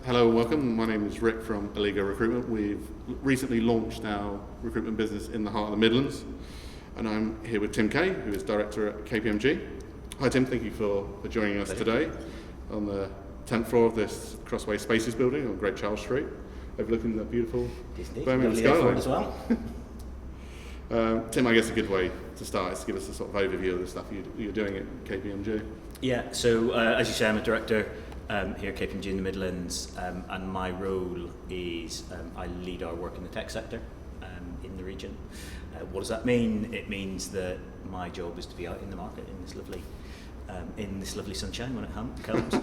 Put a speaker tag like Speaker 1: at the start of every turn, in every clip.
Speaker 1: Hello and welcome. My name is Rick from Eligo Recruitment. We've recently launched our recruitment business in the heart of the Midlands, and I'm here with Tim Kay, who is Director at KPMG. Hi Tim, thank you for joining us today on the 10th floor of this Crossway Spaces building on Great Charles Street, overlooking the beautiful Birmingham skyline
Speaker 2: as well.
Speaker 1: Tim, I guess a good way to start is to give us a sort of overview of the stuff you're doing at KPMG.
Speaker 2: Yeah, so as you say, I'm a director here at KPMG in the Midlands, and my role is I lead our work in the tech sector in the region. What does that mean? It means that my job is to be out in the market in this lovely sunshine when it comes,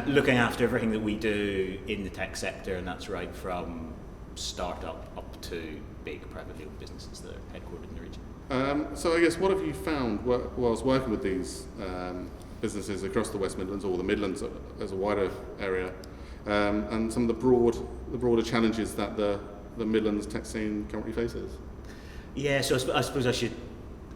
Speaker 2: looking after everything that we do in the tech sector, and that's right from startup up to big privately owned businesses that are headquartered in the region.
Speaker 1: So I guess what have you found whilst working with these businesses across the West Midlands or the Midlands as a wider area, and some of the broader challenges that the Midlands tech scene currently faces?
Speaker 2: Yeah, so I suppose I should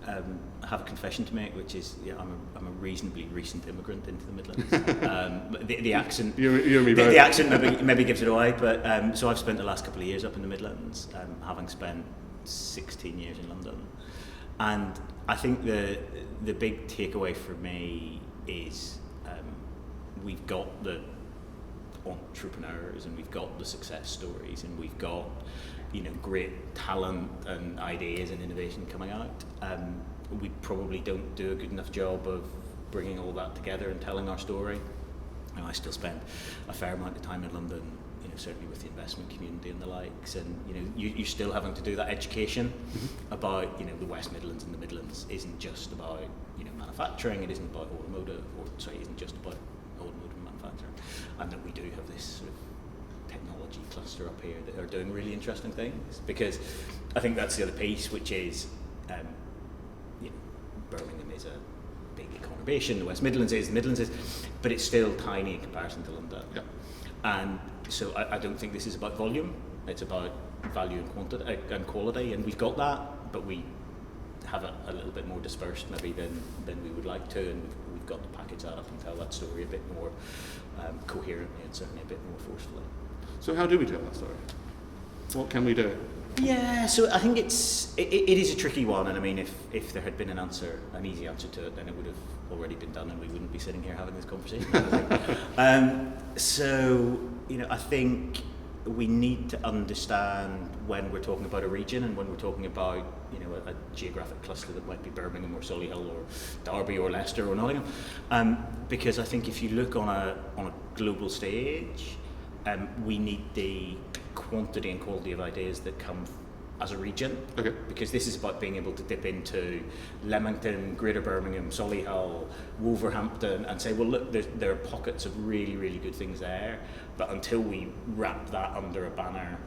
Speaker 2: have a confession to make, which is I'm a reasonably recent immigrant into the Midlands. The accent,
Speaker 1: you and me both.
Speaker 2: The accent maybe gives it away, but so I've spent the last couple of years up in the Midlands, having spent 16 years in London, and I think the big takeaway for me is we've got the entrepreneurs and we've got the success stories and we've got great talent and ideas and innovation coming out. We probably don't do a good enough job of bringing all that together and telling our story. I still spend a fair amount of time in London, certainly with the investment community and the likes, and you're still having to do that education about the West Midlands and the Midlands isn't just about manufacturing, it isn't about automotive, it isn't just about automotive manufacturing, and that we do have this sort of technology cluster up here that are doing really interesting things, because I think that's the other piece, which is Birmingham is a big conurbation, the West Midlands is, but it's still tiny in comparison to London.
Speaker 1: Yeah.
Speaker 2: And so I don't think this is about volume, it's about value and quality, and we've got that, but we have it a little bit more dispersed maybe than we would like to, and we've got to package that up and tell that story a bit more coherently and certainly a bit more forcefully.
Speaker 1: So how do we tell that story? What can we do?
Speaker 2: Yeah, so I think it is a tricky one, and I mean if there had been an easy answer to it, then it would have already been done and we wouldn't be sitting here having this conversation. So I think we need to understand when we're talking about a region and when we're talking about a geographic cluster that might be Birmingham or Solihull or Derby or Leicester or Nottingham, because I think if you look on a global stage, we need the quantity and quality of ideas that come as a region.
Speaker 1: Okay.
Speaker 2: Because this is about being able to dip into Leamington, Greater Birmingham, Solihull, Wolverhampton, and say, well, look, there are pockets of really, really good things there, but until we wrap that under a banner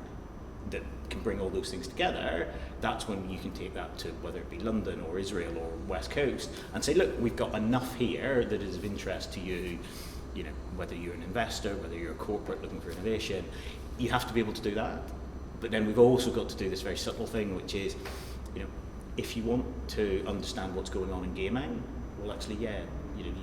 Speaker 2: that can bring all those things together, that's when you can take that to whether it be London or Israel or West Coast and say, look, we've got enough here that is of interest to you, whether you're an investor, whether you're a corporate looking for innovation, you have to be able to do that. But then we've also got to do this very subtle thing, which is, if you want to understand what's going on in gaming, well, actually, you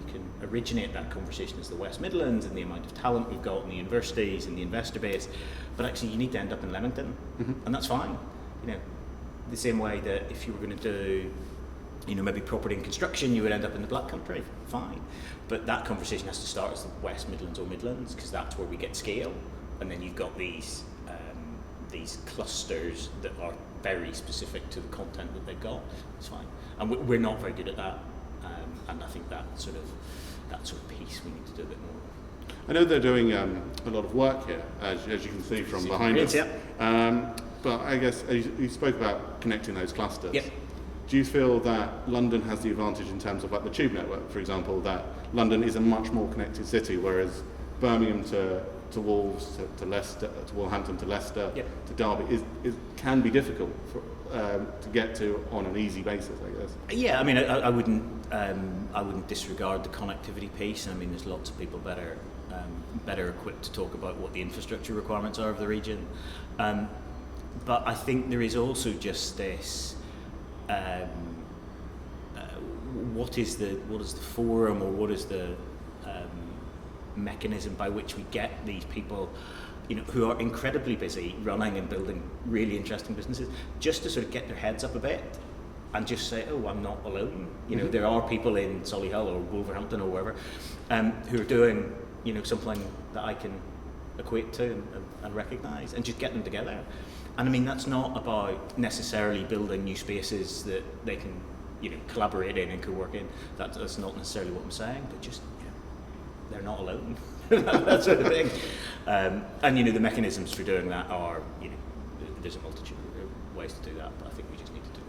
Speaker 2: can originate that conversation as the West Midlands and the amount of talent we've got in the universities and the investor base, but actually you need to end up in Leamington, and that's fine. The same way that if you were going to do maybe property and construction, you would end up in the Black Country, fine. But that conversation has to start as the West Midlands or Midlands, because that's where we get scale. And then you've got these clusters that are very specific to the content that they've got. It's fine. And we're not very good at that. And I think that sort of piece we need to do a bit more.
Speaker 1: I know they're doing a lot of work here, as you can see from behind us.
Speaker 2: Yeah.
Speaker 1: But I guess you spoke about connecting those clusters.
Speaker 2: Yep.
Speaker 1: Do you feel that London has the advantage in terms of like the tube network, for example, that London is a much more connected city, whereas Birmingham to Wolves, to Leicester, to Wolverhampton, to Leicester,
Speaker 2: yep,
Speaker 1: to Derby can be difficult to get to on an easy basis, I guess.
Speaker 2: Yeah, I mean, I wouldn't disregard the connectivity piece. I mean, there's lots of people better equipped to talk about what the infrastructure requirements are of the region. But I think there is also just this. What is the forum, or what is the mechanism by which we get these people, who are incredibly busy running and building really interesting businesses, just to sort of get their heads up a bit and just say, oh, I'm not alone. There are people in Solihull or Wolverhampton or wherever who are doing, something that I can equate to and recognise, and just get them together. And I mean, that's not about necessarily building new spaces that they can, collaborate in and co-work in. That's not necessarily what I'm saying, but just, they're not alone. That sort of thing. And, the mechanisms for doing that are, there's a multitude of ways to do that, but I think we just need to do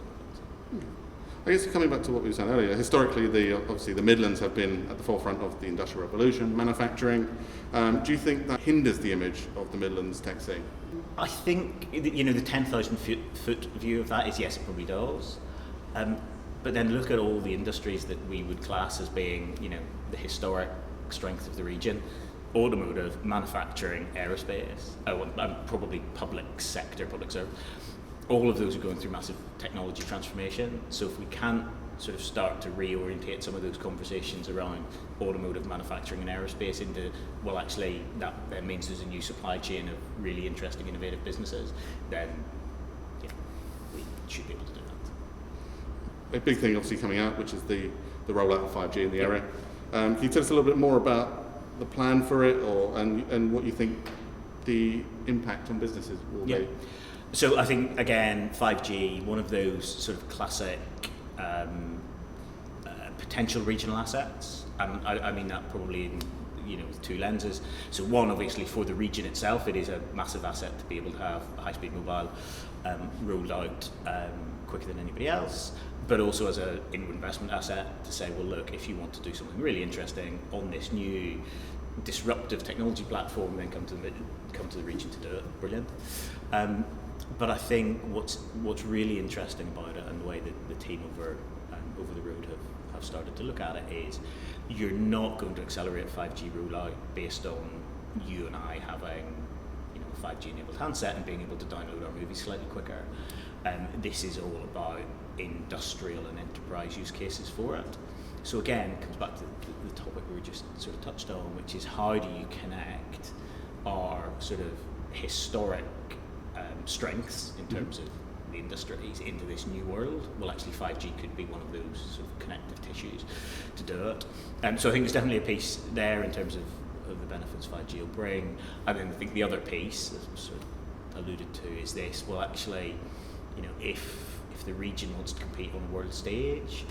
Speaker 2: it.
Speaker 1: I guess coming back to what we were saying earlier, historically, obviously the Midlands have been at the forefront of the Industrial Revolution, manufacturing. Do you think that hinders the image of the Midlands tech scene?
Speaker 2: I think, the 10,000 foot view of that is yes, it probably does. But then look at all the industries that we would class as being, the historic strength of the region: automotive, manufacturing, aerospace, and probably public sector, public service. All of those are going through massive technology transformation. So if we can't sort of start to reorientate some of those conversations around automotive, manufacturing and aerospace into, well, actually that means there's a new supply chain of really interesting, innovative businesses, then we should be able to do that.
Speaker 1: A big thing obviously coming out, which is the rollout of 5G in the area. Can you tell us a little bit more about the plan for it, and what you think the impact on businesses will be?
Speaker 2: So I think, again, 5G, one of those sort of classic potential regional assets, and I mean that probably in with two lenses. So one, obviously, for the region itself, it is a massive asset to be able to have high-speed mobile rolled out quicker than anybody else, but also as an inward investment asset to say, well, look, if you want to do something really interesting on this new disruptive technology platform, then come to the region to do it. Brilliant. But I think what's really interesting about it, and the way that the team over the road have started to look at it, is you're not going to accelerate 5G rollout based on you and I having a 5G enabled handset and being able to download our movies slightly quicker. This is all about industrial and enterprise use cases for it. So again, it comes back to the topic we just sort of touched on, which is how do you connect our sort of historic strengths in terms of the industries into this new world? Well, actually 5G could be one of those sort of connective tissues to do it. So I think there's definitely a piece there in terms of the benefits 5G will bring. And then I think the other piece, as sort of alluded to, is this: well, actually, if the region wants to compete on a world stage,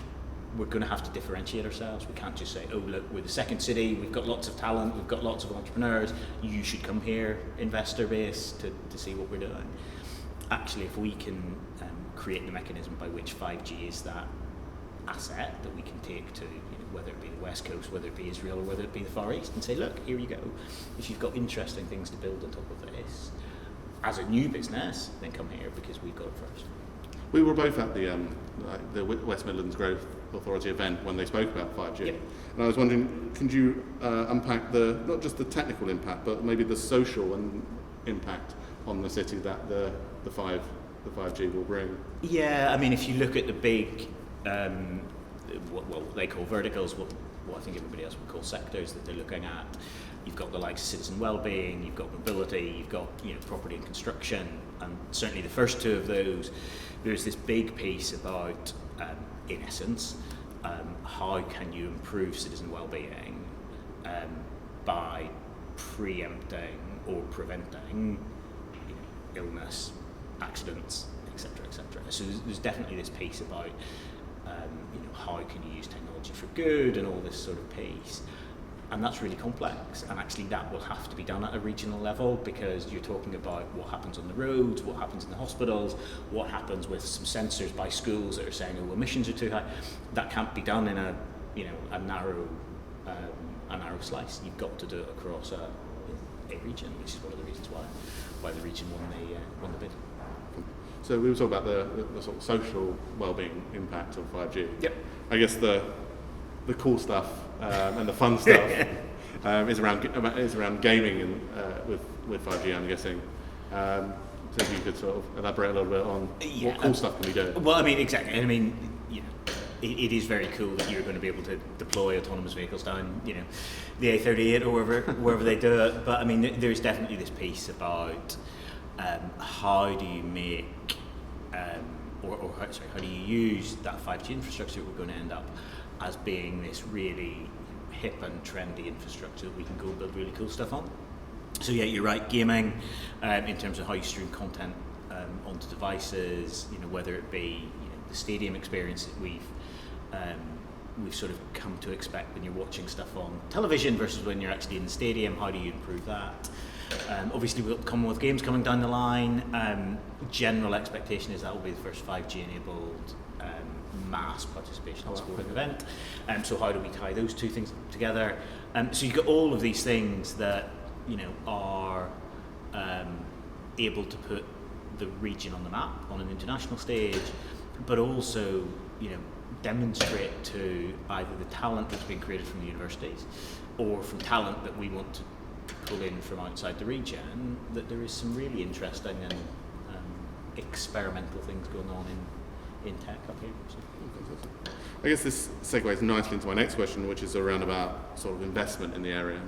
Speaker 2: we're going to have to differentiate ourselves. We can't just say, oh, look, we're the second city, we've got lots of talent, we've got lots of entrepreneurs, you should come here, investor base, to see what we're doing. Actually, if we can create the mechanism by which 5G is that asset that we can take to, whether it be the West Coast, whether it be Israel, or whether it be the Far East, and say, look, here you go. If you've got interesting things to build on top of this, as a new business, then come here, because we've got it first.
Speaker 1: We were both at the West Midlands Growth Authority event when they spoke about 5G. Yep. And I was wondering, can you unpack not just the technical impact, but maybe the social and impact on the city that the 5G will bring? Yeah,
Speaker 2: I mean, if you look at the big, what they call verticals, what I think everybody else would call sectors that they're looking at, you've got the likes of citizen well-being, you've got mobility, you've got property and construction, and certainly the first two of those, there's this big piece about, in essence, how can you improve citizen well-being by preempting or preventing illness, accidents, etc., etc. So there's definitely this piece about how can you use technology for good and all this sort of piece. And that's really complex, and actually that will have to be done at a regional level, because you're talking about what happens on the roads, what happens in the hospitals, what happens with some sensors by schools that are saying, oh, emissions are too high. That can't be done in a narrow slice. You've got to do it across a region, which is one of the reasons why the region won the bid.
Speaker 1: So we were talking about the sort of social well-being impact of 5G.
Speaker 2: Yep.
Speaker 1: I guess the cool stuff and the fun stuff is around gaming and with 5G, I'm guessing. So if you could sort of elaborate a little bit on what cool stuff can we do.
Speaker 2: Well, I mean, exactly. I mean, it is very cool that you're going to be able to deploy autonomous vehicles down, you know, the A38 or wherever they do it. But I mean, there's definitely this piece about how do you make, how do you use that 5G infrastructure that we're going to end up as being this really hip and trendy infrastructure that we can go build really cool stuff on. So yeah, you're right, gaming, in terms of how you stream content onto devices, you know, whether it be the stadium experience that we've sort of come to expect when you're watching stuff on television versus when you're actually in the stadium. How do you improve that? Obviously, we've got Commonwealth Games coming down the line. General expectation is that will be the first 5G enabled mass participation in a sporting event. So how do we tie those two things together? So you've got all of these things that are able to put the region on the map on an international stage, but also demonstrate to either the talent that's being created from the universities or from talent that we want to pull in from outside the region, that there is some really interesting and experimental things going on in tech up here. So.
Speaker 1: I guess this segues nicely into my next question, which is around about sort of investment in the area.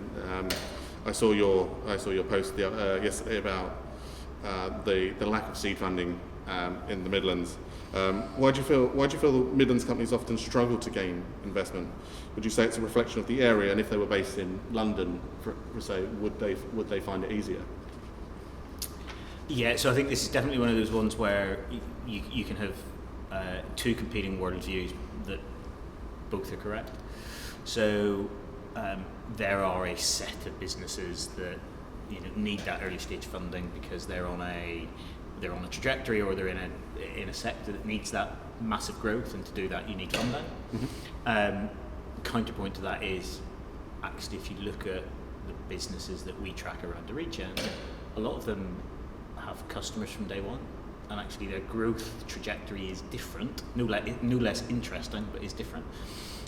Speaker 1: I saw your post yesterday about the lack of seed funding in the Midlands. Why do you feel the Midlands companies often struggle to gain investment? Would you say it's a reflection of the area, and if they were based in London, for say, would they find it easier?
Speaker 2: Yeah, so I think this is definitely one of those ones where you can have two competing worldviews that both are correct. So there are a set of businesses that need that early stage funding because they're on a trajectory, or they're in a sector that needs that massive growth, and to do that you need funding. Mm-hmm. Counterpoint to that is, actually, if you look at the businesses that we track around the region, a lot of them have customers from day one, and actually their growth trajectory is different, no less interesting, but is different.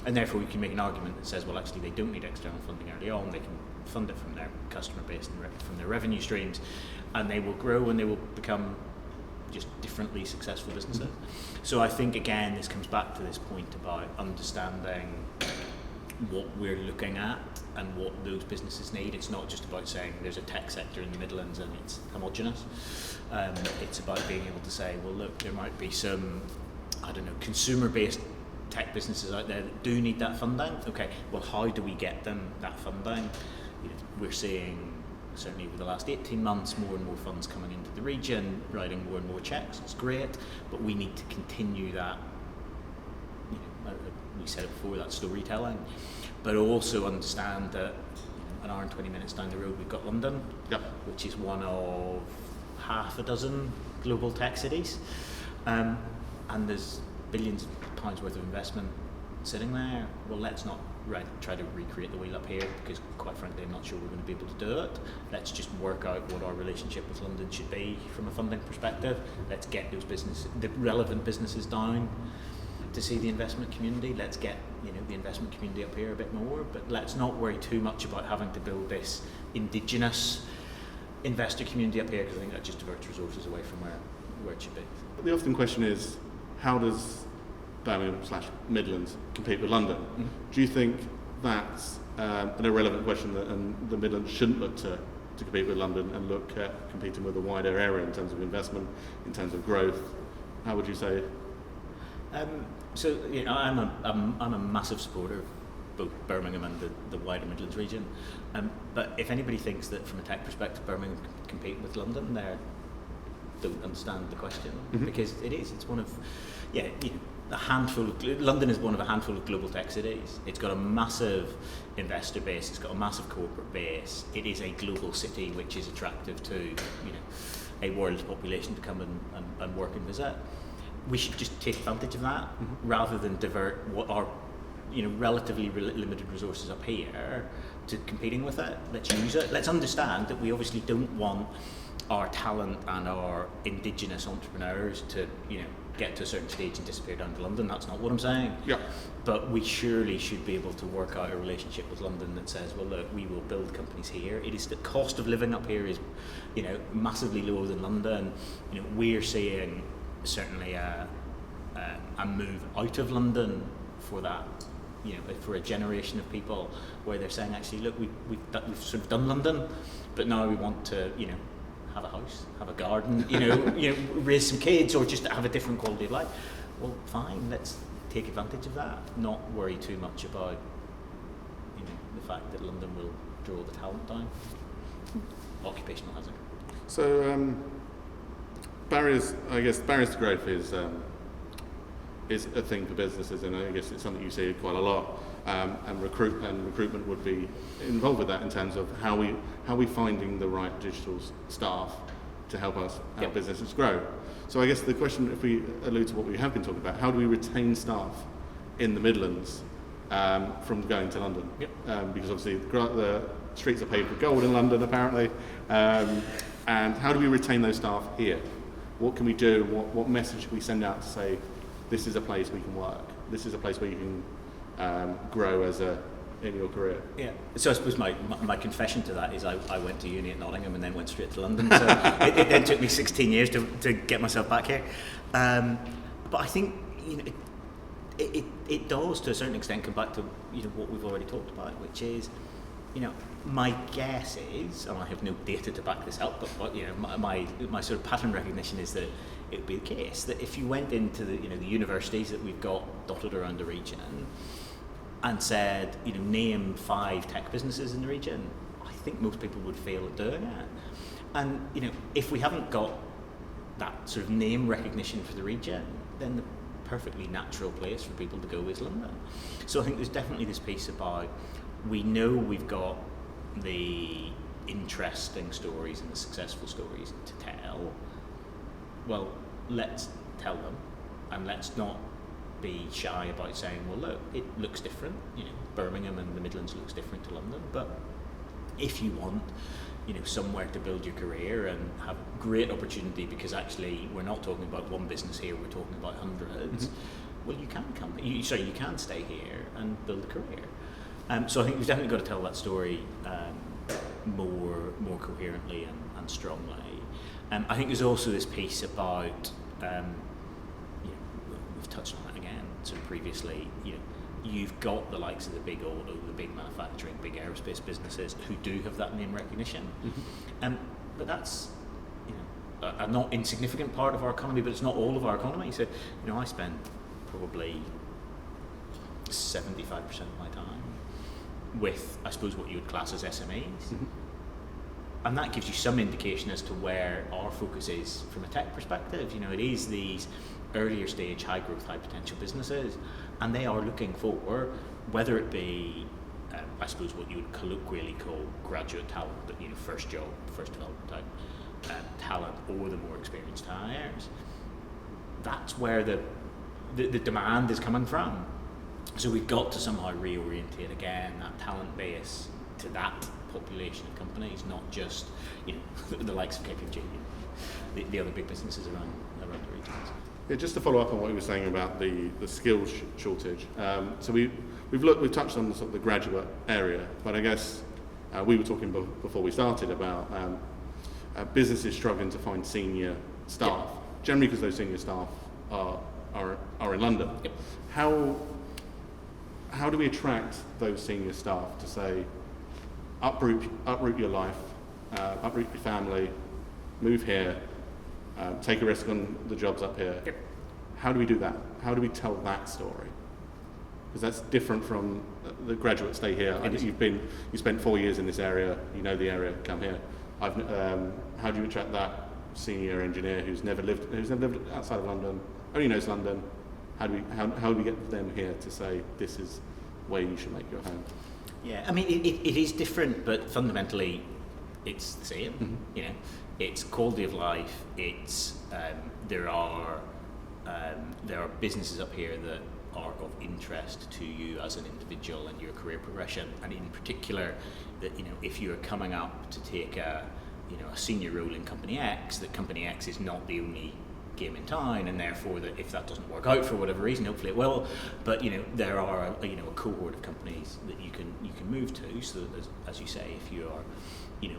Speaker 2: And therefore we can make an argument that says, well, actually they don't need external funding early on, they can fund it from their customer base and from their revenue streams, and they will grow and they will become just differently successful businesses. Mm-hmm. So I think, again, this comes back to this point about understanding what we're looking at and what those businesses need. It's not just about saying there's a tech sector in the Midlands and it's homogenous. It's about being able to say, well, look, there might be some, consumer-based tech businesses out there that do need that funding. Okay, well, how do we get them that funding? We're seeing, certainly over the last 18 months, more and more funds coming into the region, writing more and more checks. It's great, but we need to continue that. We said it before, that storytelling, but also understand that an hour and 20 minutes down the road we've got London, yep, which is one of half a dozen global tech cities, and there's billions of pounds worth of investment sitting there. Well, let's not try to recreate the wheel up here, because quite frankly I'm not sure we're going to be able to do it. Let's just work out what our relationship with London should be from a funding perspective. Let's get the relevant businesses down to see the investment community. Let's get the investment community up here a bit more, but let's not worry too much about having to build this indigenous investor community up here, because I think that just diverts resources away from where it should be.
Speaker 1: The often question is, how does Birmingham/Midlands compete with London? Mm-hmm. Do you think that's an irrelevant question, and the Midlands shouldn't look to compete with London and look at competing with a wider area in terms of investment, in terms of growth? How would you say?
Speaker 2: I'm a massive supporter of both Birmingham and the wider Midlands region. But if anybody thinks that from a tech perspective Birmingham can compete with London, they don't understand the question. Mm-hmm. Because it's one of, a handful of, London is one of a handful of global tech cities. It's got a massive investor base, it's got a massive corporate base. It is a global city which is attractive to, a world population to come and work and visit. We should just take advantage of that, mm-hmm, rather than divert what are, relatively limited resources up here to competing with it. Let's use it. Let's understand that we obviously don't want our talent and our indigenous entrepreneurs to, get to a certain stage and disappear down to London. That's not what I'm saying. Yeah. But we surely should be able to work out a relationship with London that says, well, look, we will build companies here. It is the cost of living up here is, massively lower than London. We're seeing certainly a move out of London for that, for a generation of people where they're saying, actually, look, we've sort of done London, but now we want to, have a house, have a garden, raise some kids, or just have a different quality of life. Well, fine, let's take advantage of that. Not worry too much about, the fact that London will draw the talent down. Occupational hazard.
Speaker 1: So barriers to growth is a thing for businesses, and I guess it's something you see quite a lot. And recruitment would be involved with that in terms of how we finding the right digital staff to help us help businesses grow. So I guess the question, if we allude to what we have been talking about, how do we retain staff in the Midlands from going to London? Because obviously the streets are paved with gold in London, apparently. And how do we retain those staff here? What can we do? What message should we send out to say, this is a place we can work. This is a place where you can grow in your career.
Speaker 2: Yeah. So I suppose my confession to that is I went to uni at Nottingham and then went straight to London. So it then took me 16 years to get myself back here. But I think it does to a certain extent come back to what we've already talked about, which is my guess is, and I have no data to back this up, but my sort of pattern recognition is that it would be the case that if you went into the the universities that we've got dotted around the region and said name 5 tech businesses in the region, I think most people would fail at doing it. And if we haven't got that sort of name recognition for the region, then the perfectly natural place for people to go is London. So I think there's definitely this piece about, we know we've got the interesting stories and the successful stories to tell. Well, let's tell them, and let's not be shy about saying, well, look, it looks different. Birmingham and the Midlands looks different to London, but if you want somewhere to build your career and have great opportunity, because actually we're not talking about one business here, we're talking about hundreds. Well, you can you can stay here and build a career. So I think we've definitely got to tell that story more coherently and strongly. I think there's also this piece about, we've touched on it again sort of previously, you've got the likes of the big auto, the big manufacturing, big aerospace businesses who do have that name recognition. But that's a not insignificant part of our economy, but it's not all of our economy. So, I spend probably 75% of my time with, I suppose, what you would class as SMEs. And that gives you some indication as to where our focus is from a tech perspective. It is these earlier stage, high growth, high potential businesses, and they are looking for, whether it be, I suppose, what you would colloquially call graduate talent, but first job, first development type talent, or the more experienced hires. That's where the demand is coming from. So we've got to somehow reorientate again that talent base to that population of companies, not just the likes of KPMG, the other big businesses around the regions.
Speaker 1: Yeah, just to follow up on what you were saying about the skills shortage. So we've touched on the graduate area, but I guess we were talking before we started about businesses struggling to find senior staff, generally because those senior staff are in London. How do we attract those senior staff to say, uproot your life, uproot your family, move here, take a risk on the jobs up here? How do we do that? How do we tell that story? Because that's different from the graduate stay here. You spent 4 years in this area, you know the area, come here. How do you attract that senior engineer who's never lived outside of London, only knows London? How do we get them here to say, this is where you should make your home?
Speaker 2: Yeah, I mean, it is different, but fundamentally it's the same. It's quality of life. It's there are businesses up here that are of interest to you as an individual and your career progression, and in particular that if you are coming up to take a senior role in Company X, that Company X is not the only game in town, and therefore that if that doesn't work out for whatever reason, hopefully it will, but there are a cohort of companies that you can move to, so that, as you say, if you are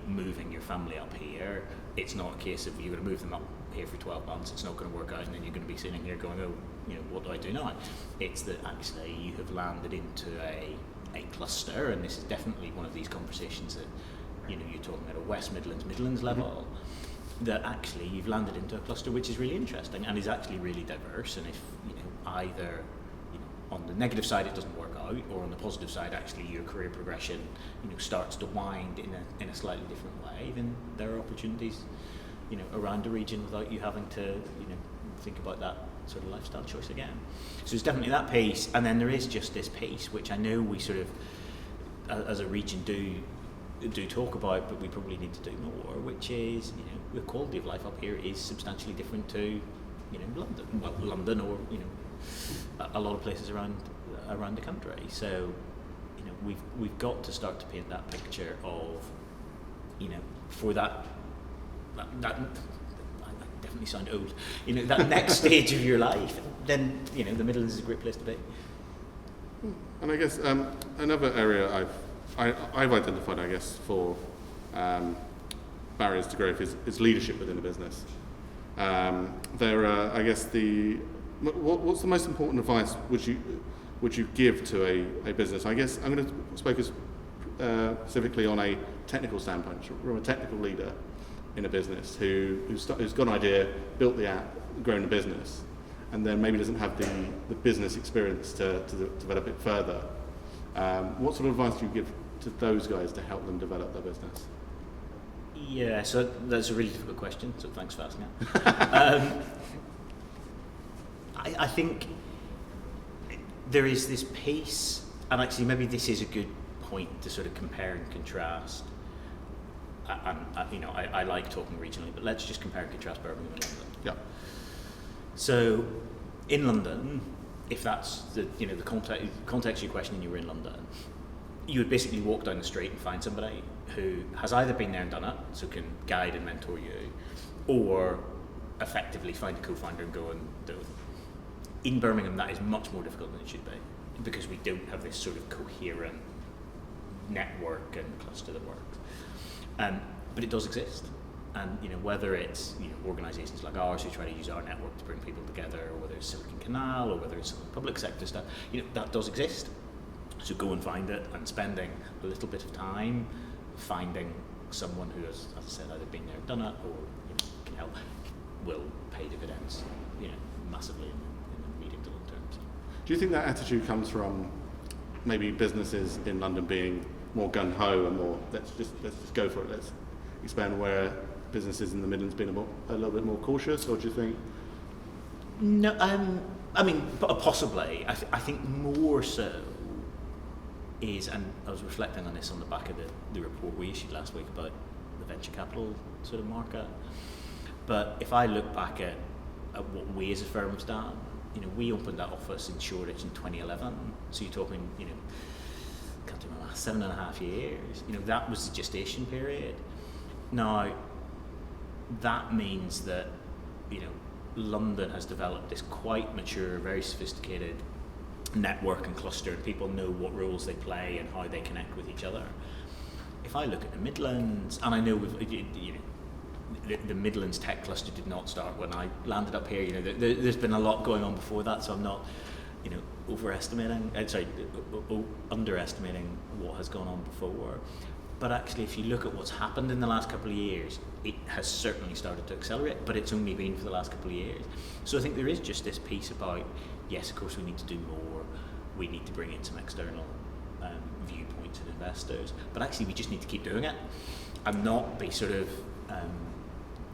Speaker 2: moving your family up here. It's not a case of you're going to move them up here for 12 months, it's not going to work out, and then you're going to be sitting here going, oh, what do I do now? It's that actually you have landed into a cluster, and this is definitely one of these conversations that, you're talking at a West Midlands level, that actually you've landed into a cluster which is really interesting and is actually really diverse, and if, either on the negative side it doesn't work out, or on the positive side actually your career progression starts to wind in a slightly different way, then there are opportunities around the region without you having to think about that sort of lifestyle choice again. So there's definitely that piece, and then there is just this piece which I know we sort of as a region do talk about, but we probably need to do more, which is the quality of life up here is substantially different to London or a lot of places around the country. So we've got to start to paint that picture of for that I definitely sound old, that next stage of your life, then the Midlands is a great place to be.
Speaker 1: And I guess another area I've identified, I guess, for barriers to growth is leadership within a business. I guess what's the most important advice would you give to a business? I guess I'm going to focus specifically on a technical standpoint, from a technical leader in a business who's got an idea, built the app, grown a business, and then maybe doesn't have the business experience to develop it further. What sort of advice do you give to those guys to help them develop their business?
Speaker 2: Yeah, so that's a really difficult question, so thanks for asking it. I think there is this piece, and actually maybe this is a good point to sort of compare and contrast. I like talking regionally, but let's just compare and contrast Birmingham and London.
Speaker 1: Yeah.
Speaker 2: So in London, if that's the context of your question and you were in London, you would basically walk down the street and find somebody who has either been there and done it, so can guide and mentor you, or effectively find a co-founder and go and do it. In Birmingham, that is much more difficult than it should be, because we don't have this sort of coherent network and cluster that works. But it does exist, and whether it's organisations like ours who try to use our network to bring people together, or whether it's Silicon Canal, or whether it's some of the public sector stuff, that does exist. So go and find it, and spending a little bit of time finding someone who has, as I said, either been there, done it, or can help, will pay dividends, massively in the medium to long term. So.
Speaker 1: Do you think that attitude comes from maybe businesses in London being more gung ho and more let's just go for it, let's expand, where businesses in the Midlands being a little bit more cautious, or do you think?
Speaker 2: No, I mean possibly. I think more so is, and I was reflecting on this on the back of the report we issued last week about the venture capital sort of market. But if I look back at what we as a firm have done, we opened that office in Shoreditch in 2011. So you're talking, can't do my math, 7.5 years. That was the gestation period. Now, that means that, London has developed this quite mature, very sophisticated network and cluster, and people know what roles they play and how they connect with each other. If I look at the Midlands, and I know the Midlands tech cluster did not start when I landed up here. There's been a lot going on before that, so I'm not, underestimating what has gone on before. But actually, if you look at what's happened in the last couple of years, it has certainly started to accelerate, but it's only been for the last couple of years. So I think there is just this piece about, yes, of course we need to do more, we need to bring in some external viewpoints and investors, but actually we just need to keep doing it and not be sort of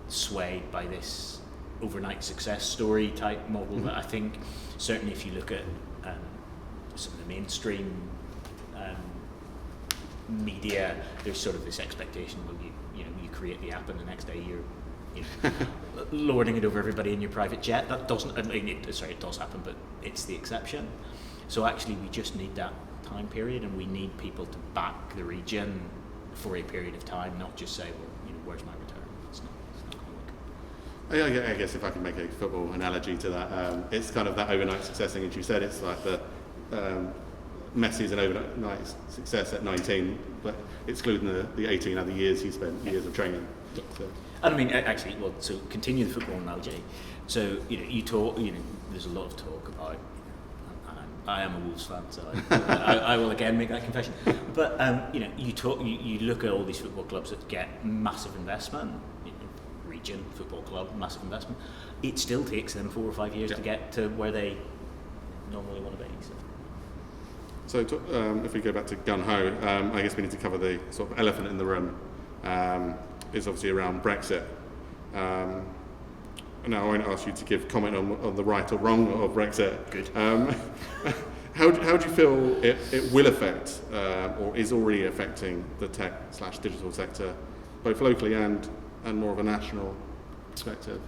Speaker 2: swayed by this overnight success story type model. That I think certainly if you look at some of the mainstream media, there's sort of this expectation, well, you create the app and the next day you're lording it over everybody in your private jet. That doesn't, it does happen, but it's the exception. So actually we just need that time period, and we need people to back the region for a period of time, not just say, well, where's my return? It's not going to work.
Speaker 1: I guess if I can make a football analogy to that, it's kind of that overnight success thing. As you said, it's like Messi's an overnight success at 19, but excluding the 18 other years he spent, years of training. So.
Speaker 2: And I mean, actually, well, so continue the football analogy. So, you talk, there's a lot of talk about, I am a Wolves fan, so I will again make that confession. But, you look at all these football clubs that get massive investment, Region Football Club, massive investment. It still takes them 4 or 5 years to get to where they normally want to be.
Speaker 1: So if we go back to Gun Ho, I guess we need to cover the sort of elephant in the room. Is obviously around Brexit. Now I won't ask you to give comment on the right or wrong of Brexit.
Speaker 2: Good.
Speaker 1: How do you feel it will affect, or is already affecting the tech/digital sector, both locally and more of a national perspective?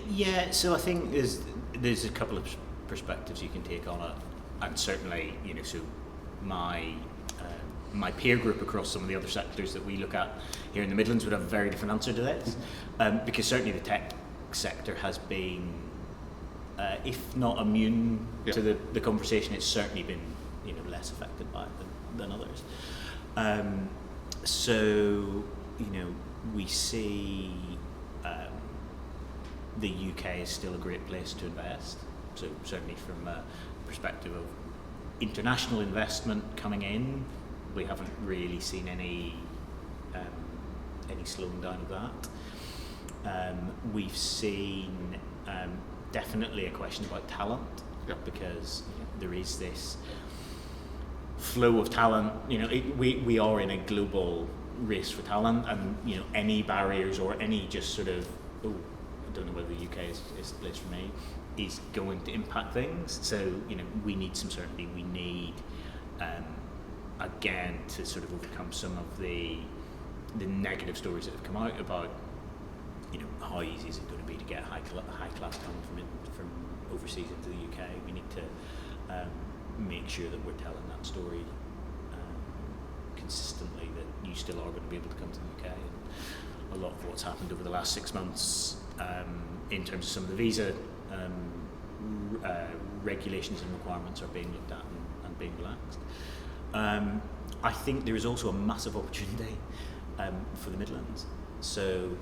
Speaker 2: Yeah, so I think there's a couple of perspectives you can take on it, and certainly, so my peer group across some of the other sectors that we look at here in the Midlands would have a very different answer to this, because certainly the tech sector has been, if not immune to the conversation, it's certainly been less affected by it than others. So we see the UK is still a great place to invest. So certainly from a perspective of international investment coming in, we haven't really seen any slowing down of that. We've seen definitely a question about talent, because there is this flow of talent. We are in a global race for talent, and any barriers or any just sort of I don't know whether the UK is the place for me, is going to impact things. So we need some certainty. We need again to sort of overcome some of the negative stories that have come out about how easy is it going to be to get high class talent from overseas into the UK. We need to make sure that we're telling that story consistently, that you still are going to be able to come to the UK. And a lot of what's happened over the last 6 months in terms of some of the visa regulations and requirements are being looked at and being relaxed. I think there is also a massive opportunity for the Midlands. So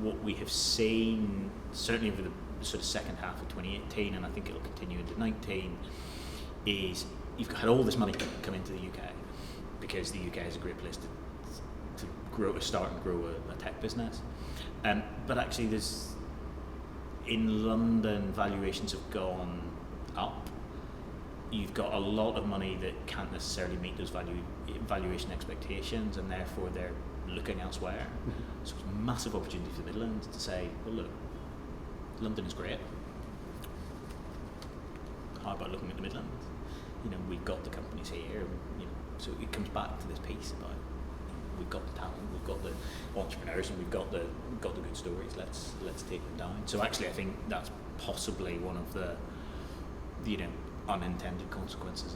Speaker 2: what we have seen, certainly over the sort of second half of 2018, and I think it'll continue into 2019, is you've had all this money come into the UK, because the UK is a great place to start and grow a tech business. But actually in London, valuations have gone up. You've got a lot of money that can't necessarily meet those valuation expectations, and therefore they're looking elsewhere. So it's a massive opportunity for the Midlands to say, well, look, London is great. How about looking at the Midlands? We've got the companies here. So it comes back to this piece about we've got the talent, we've got the entrepreneurs, and we've got the good stories. Let's take them down. So actually, I think that's possibly one of the unintended consequences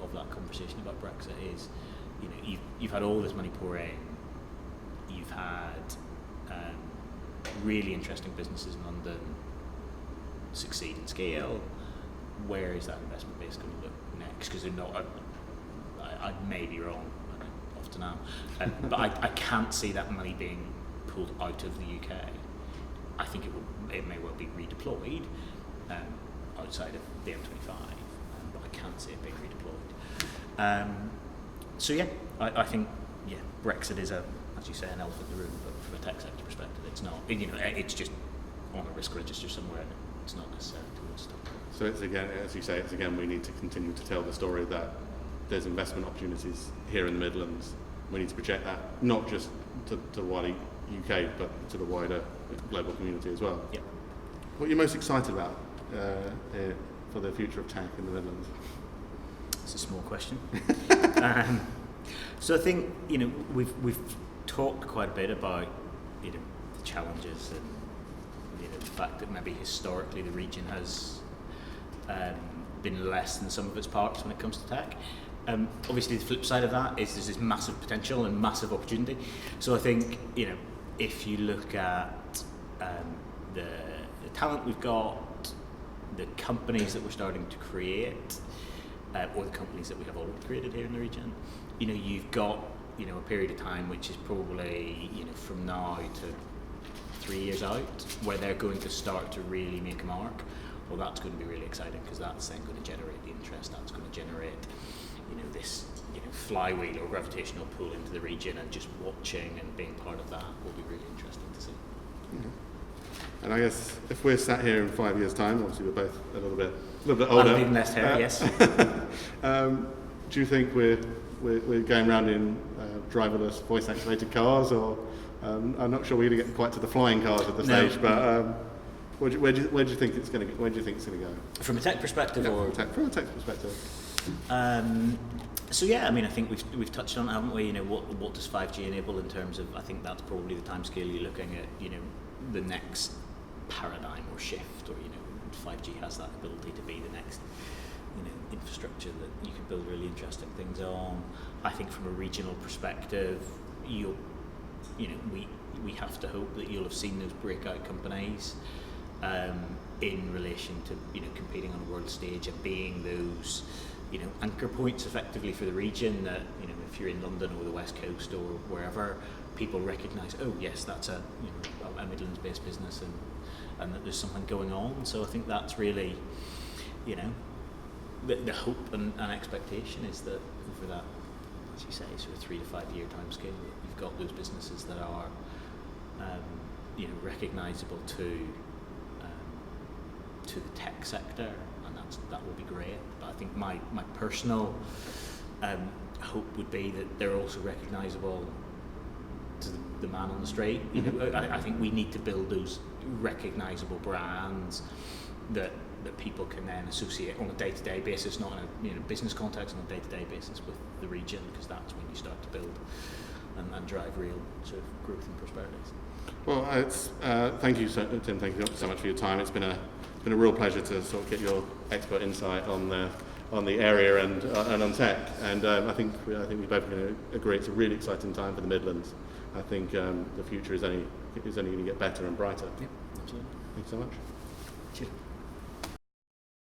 Speaker 2: of that conversation about Brexit is, you've had all this money pour in, you've had really interesting businesses in London succeed and scale. Where is that investment base going to look next? Because they're not. I may be wrong, I often am, but I can't see that money being pulled out of the UK. I think it may well be redeployed outside of the M25, but I can't see it being redeployed. So yeah, I think Brexit is as you say, an elephant in the room, but from a tech sector perspective, it's not. It's just on a risk register somewhere, and it's not necessarily towards stuff.
Speaker 1: So it's again, as you say, we need to continue to tell the story that there's investment opportunities here in the Midlands. We need to project that not just to the wider UK, but to the wider global community as well.
Speaker 2: Yeah.
Speaker 1: What are you most excited about for the future of tech in the Midlands?
Speaker 2: It's a small question. So I think we've talked quite a bit about the challenges and the fact that maybe historically the region has been less than some of its parts when it comes to tech. Obviously, the flip side of that is there's this massive potential and massive opportunity. So I think if you look at the talent we've got, the companies that we're starting to create, or the companies that we have already created here in the region. You've got a period of time which is probably from now to 3 years out, where they're going to start to really make a mark. Well, that's going to be really exciting, because that's then going to generate the interest. That's going to generate this flywheel or gravitational pull into the region, and just watching and being part of that will be really interesting to see.
Speaker 1: Mm-hmm. And I guess if we're sat here in 5 years' time, obviously we're both a little bit older.
Speaker 2: I've even less hair, yes.
Speaker 1: Do you think we're going around in driverless, voice-activated cars, or I'm not sure we're going to get quite to the flying cars at this stage, but where do you think it's going to go? Where do you think it's going to go?
Speaker 2: From a tech perspective, or
Speaker 1: from a tech perspective?
Speaker 2: So yeah, I think we've touched on it, haven't we? What does 5G enable in terms of? I think that's probably the timescale you're looking at. The next paradigm or shift, or 5G has that ability to be the next infrastructure that you can build really interesting things on. I think from a regional perspective, we have to hope that you'll have seen those breakout companies in relation to competing on a world stage and being those anchor points effectively for the region, that if you're in London or the West Coast or wherever, people recognise, oh yes, that's a Midlands based business, and that there's something going on. So I think that's really the hope and expectation is that over that, as you say, sort of 3 to 5 year time scale, you've got those businesses that are recognisable to the tech sector, and that will be great. But I think my personal hope would be that they're also recognisable to the man on the street. I think we need to build those recognisable brands that people can then associate on a day-to-day basis, not in a business context, on a day-to-day basis with the region, because that's when you start to build and drive real sort of growth and prosperities.
Speaker 1: Well, thank you, Tim. Thank you so much for your time. It's been a real pleasure to sort of get your expert insight on the area and on tech. And I think we both going to agree it's a really exciting time for the Midlands. I think the future is only going to get better and brighter.
Speaker 2: Yep, absolutely.
Speaker 1: Thanks so much.
Speaker 2: Cheers.